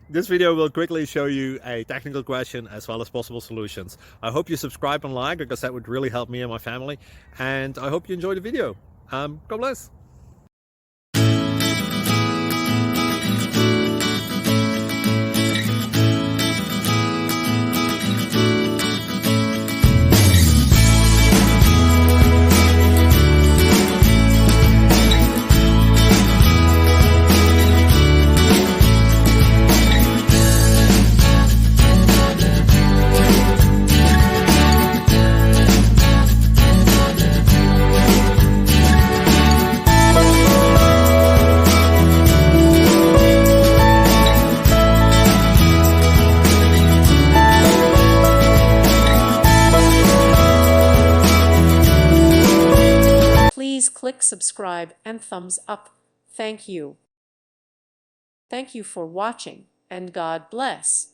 This video will quickly show you a technical question as well as possible solutions. I hope you subscribe and like, because that would really help me and my family. And I hope you enjoy the video. God bless. Please click subscribe and thumbs up. Thank you. Thank you for watching, and God bless.